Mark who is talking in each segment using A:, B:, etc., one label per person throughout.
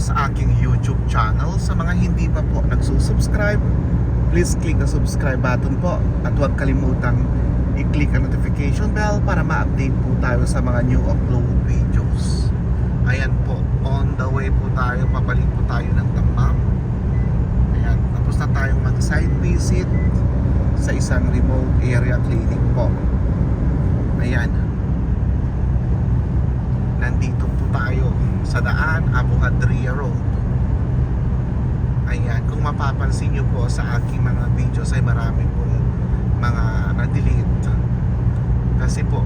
A: sa aking YouTube channel. Sa mga hindi pa po nagsusubscribe, please click the subscribe button po. At huwag kalimutang i-click ang notification bell para ma-update po tayo sa mga new upload videos. Ayan po, on the way po tayo, pabalik po tayo ng Damam. Ayan, tapos na tayong mag-site visit sa isang remote area clinic po. Ayan, nandito po tayo sa daan, Abu Hadria Road. Ayan, kung mapapansin nyo po sa aking mga videos ay marami pong mga na-delete kasi po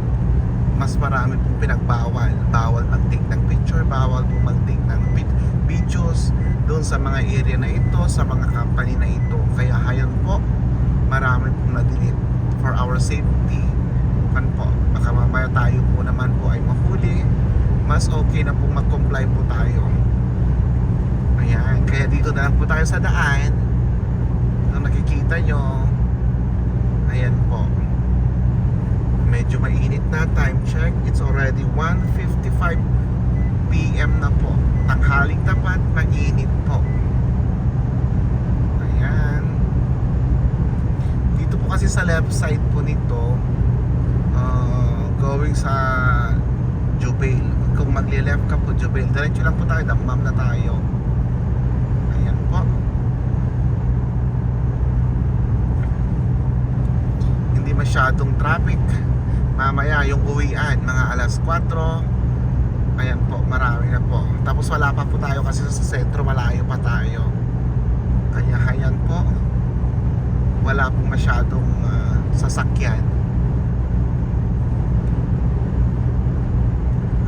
A: mas marami pong pinagbawal. Bawal mag-take ng picture, bawal po mag-take ng videos doon sa mga area na ito, sa mga company na ito. Kaya hayon po, marami pong na-delete for our safety. Kan po, baka mamaya tayo po naman po ay mahuli. Mas okay na pong mag-comply po tayo. Ayan, kaya dito na lang po tayo sa daan. Kung nakikita nyo, ayan po, medyo mainit na. Time check, it's already 1:55 PM na po. Tanghaling tapat, mainit po. Ayan, dito po kasi sa left side po nito, going sa Jubail. Kung magli-left ka po Jubail, diretso lang po tayo, Damam na tayo. Ayan po, hindi masyadong traffic. Mamaya yung uwian, mga alas 4. Ayan po, marami na po. Tapos wala pa po tayo kasi sa sentro, malayo pa tayo. Kaya ayan po, wala pong masyadong sasakyan.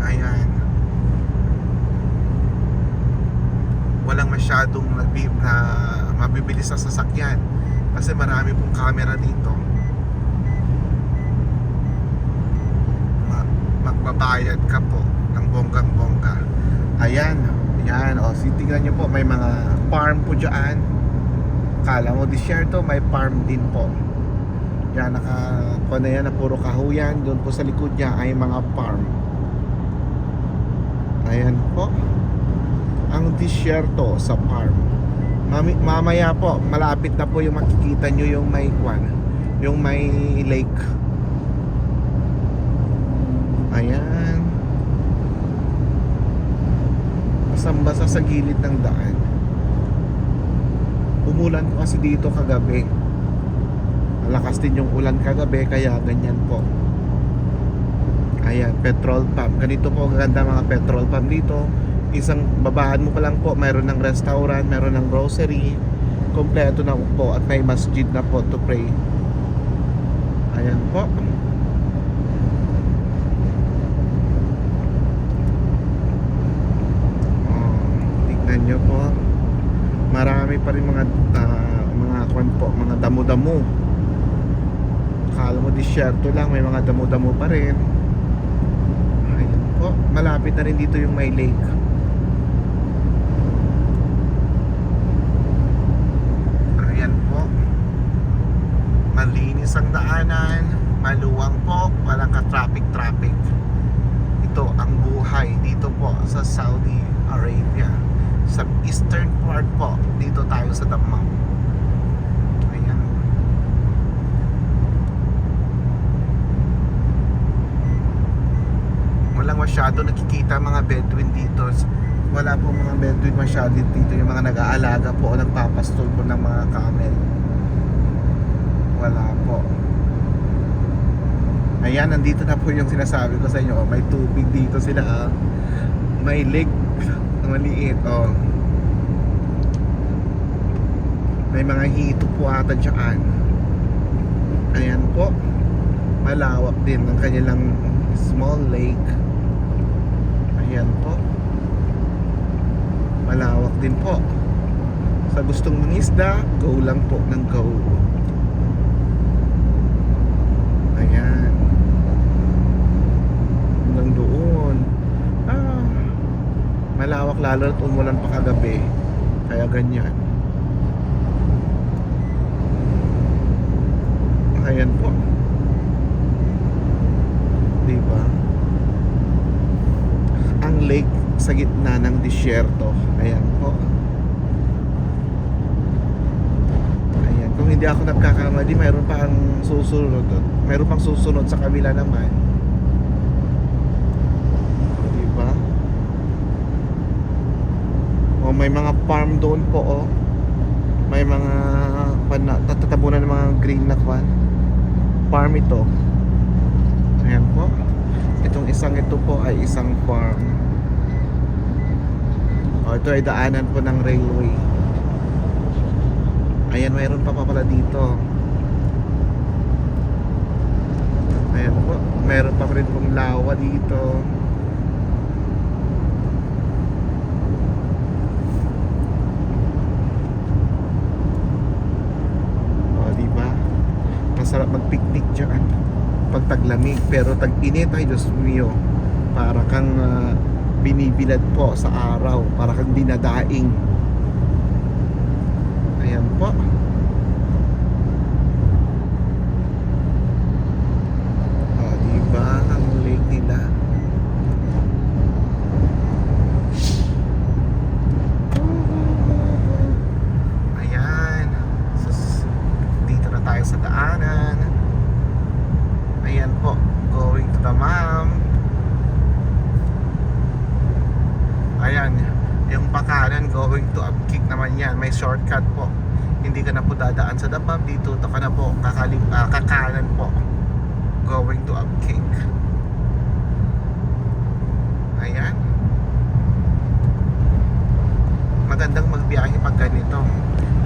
A: Ayan, walang masyadong mabibilis na sasakyan kasi marami pong camera dito. Magbabayad ka po ng bonggang-bongga. Ayan, ayan, o, tingnan nyo po, may mga farm po dyan. Kala mo disyerto, may farm din po. Yan, na yan na puro kahuyan. Doon po sa likod niya ay mga farm. Ayan po, ang disyerto sa farm. Mamaya po, malapit na po yung makikita nyo yung may yung may lake. Ayan, basang-basa sa gilid ng daan. Umulan po kasi dito kagabi. Malakas din yung ulan kagabi, kaya ganyan po. Ayan, petrol pump. Ganito po ganda mga petrol pump dito. Isang babahan mo pa lang po, mayroon ng restaurant, mayroon ng grocery, kompleto na po, at may masjid na po to pray. Ayan po. Tignan nyo po, marami pa rin mga mga damo-damo. Akala mo disyerto lang, may mga damo-damo pa rin. Ayan po, malapit na rin dito yung may lake. Ayan po, malinis ang daanan, maluwang po, walang ka-traffic. Ito ang buhay dito po sa Saudi Arabia, sa eastern part po. Dito tayo sa Damam. Ayan, walang masyado nakikita mga Bedouin dito. Wala po mga Bedouin masyado dito. Yung mga nag-aalaga po o nagpapastol po ng mga camel, wala po. Ayan, nandito na po yung sinasabi ko sa inyo. May tubig dito sila. May lake maliit. May mga hito po ata dyan. Ayan po, malawak din ang kanilang small lake. Ayan po, malawak din po. Sa gustong mangisda, go lang po ng go. Ayan, hanggang doon. Malawak, lalo at umulan pa kagabi, kaya ganyan. Ayan po, diba? Ang lake sa gitna ng disyerto. Ayan po. Ayan, kung hindi ako nagkakamali, mayroon pa ang susunod. Mayroon pang susunod sa kabila naman. Diba? O may mga farm doon po, oh. May mga tatatabunan ng mga green na kwan. Farm ito. Ayan po. Itong isang ito po ay isang farm. O, ito ay daanan po ng railway. Ayan, mayroon pa pala dito. Ayan po. Mayroon pa rin pong lawa dito. Masarap mag-picnic dyan pag taglamig, pero tag-init ay Diyos mio, para kang binibilad po sa araw, para kang dinadaing. Ayan po. Diba ang lake nila? Sa daanan. Ayan po, going to the ma'am. Ayan, yung pakanan going to Upkick naman yan. May shortcut po. Hindi ka na po dadaan sa Damam. Dito ka na po kakanan po, going to Upkick. Ayan. Magandang magbiyahe pag ganito,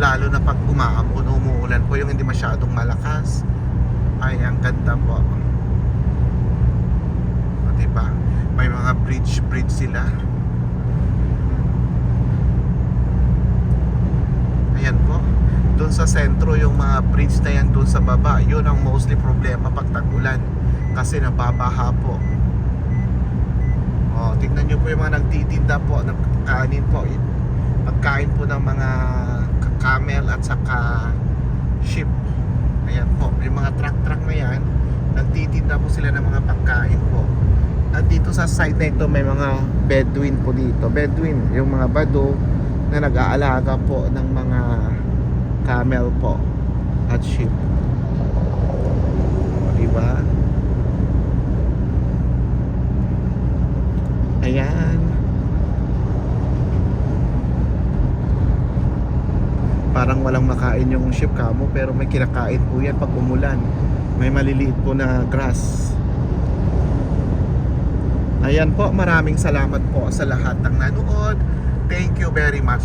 A: lalo na pag umaambon, umuulan po, yung hindi masyadong malakas. Ay, ang ganda po. O, diba? May mga bridge sila. Ayan po. Doon sa sentro, yung mga bridge na yan doon sa baba, yun ang mostly problema pag tag-ulan, kasi nababaha po. O, tingnan nyo po yung mga nagtitinda po ng kanin po, pagkain po ng mga camel at saka sheep. Ayan po, yung mga truck na yan, nagtitinda po sila ng mga pagkain po. At dito sa side na ito, may mga Bedouin po dito. Bedouin, yung mga Bado na nag-aalaga po ng mga camel po at sheep. Diba? Ayan. Parang walang makain yung sheep kamo, pero may kinakain po yan pag umulan. May maliliit po na grass. Ayan po, maraming salamat po sa lahat ng nanood. Thank you very much.